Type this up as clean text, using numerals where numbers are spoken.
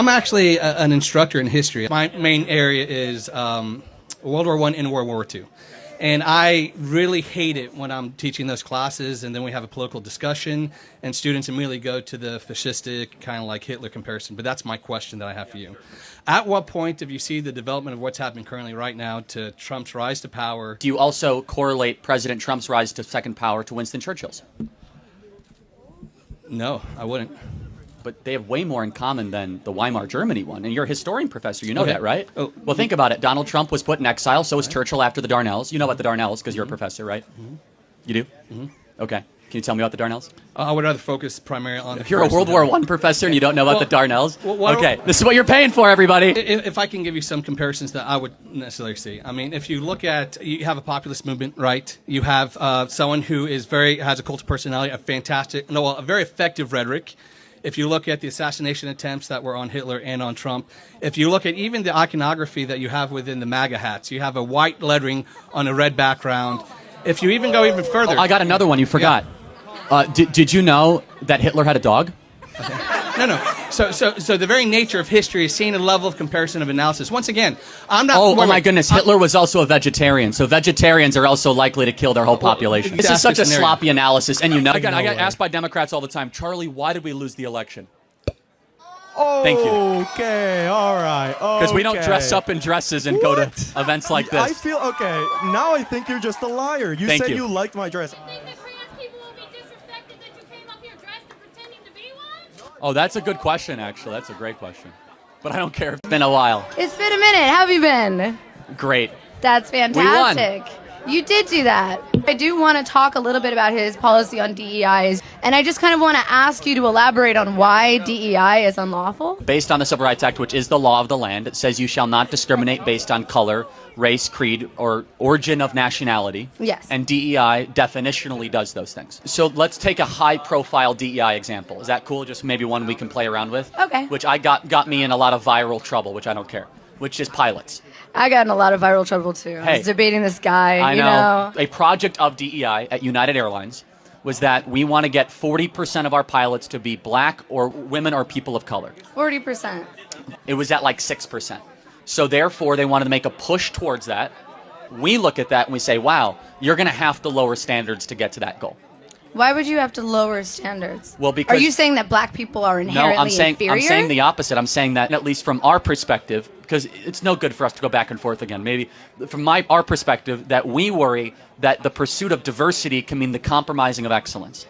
I'm actually an instructor in history. My main area is World War I and World War II. And I really hate it when I'm teaching those classes and then we have a political discussion and students immediately go to the fascistic, kind of like Hitler comparison. But that's my question that I have for you. At what point do you see the development of what's happening currently right now to Trump's rise to power? Do you also correlate President Trump's rise to second power to Winston Churchill's? No, I wouldn't. But they have way more in common than the Weimar Germany one. And you're a historian professor. You know Okay. that, right? Oh. Well, think about it. Donald Trump was put in exile. So was Churchill after the Darnells. You know about the Darnells because you're a professor, right? You do? Okay. Can you tell me about the Darnells? I would rather focus primarily on... If you're a World War I professor and you don't know about the Darnells, well, okay, this is what you're paying for, everybody. If I can give you some comparisons that I would necessarily see. I mean, if you look at, you have a populist movement, right? You have someone who is has a cult of personality, a very effective rhetoric. If you look at the assassination attempts that were on Hitler and on Trump, if you look at even the iconography that you have within the MAGA hats, you have a white lettering on a red background. If you even go even further... I got another one you forgot. Did you know that Hitler had a dog? Okay. No. So the very nature of history is seeing a level of comparison of analysis. Once again, I'm not... Oh my goodness, Hitler was also a vegetarian, so vegetarians are also likely to kill their whole population. This is such a sloppy analysis, and you know... Again, I get asked by Democrats all the time, Charlie, why did we lose the election? Oh, thank you. Okay, all right. Because we don't dress up in dresses and go to events like this. I feel, okay, now I think you're just a liar. You said you liked my dress. Oh, that's a good question, actually. That's a great question. But I don't care. It's been a while. It's been a minute. How have you been? Great. That's fantastic. You did do that. I do want to talk a little bit about his policy on DEIs, and I just kind of want to ask you to elaborate on why DEI is unlawful. Based on the Civil Rights Act, which is the law of the land, it says you shall not discriminate based on color, race, creed, or origin of nationality. Yes. And DEI definitionally does those things. So let's take a high-profile DEI example. Is that cool? Just maybe one we can play around with? Okay. Which got me in a lot of viral trouble, which I don't care, which is pilots. I got in a lot of viral trouble, too. I was debating this guy, I you know. A project of DEI at United Airlines was that we want to get 40% of our pilots to be black or women or people of color. 40%. It was at like 6%. So therefore, they wanted to make a push towards that. We look at that and we say, wow, you're going to have to lower standards to get to that goal. Why would you have to lower standards? Well, because... Are you saying that black people are inherently inferior? I'm saying the opposite. I'm saying that, at least from our perspective, because it's no good for us to go back and forth again, maybe from our perspective, that we worry that the pursuit of diversity can mean the compromising of excellence.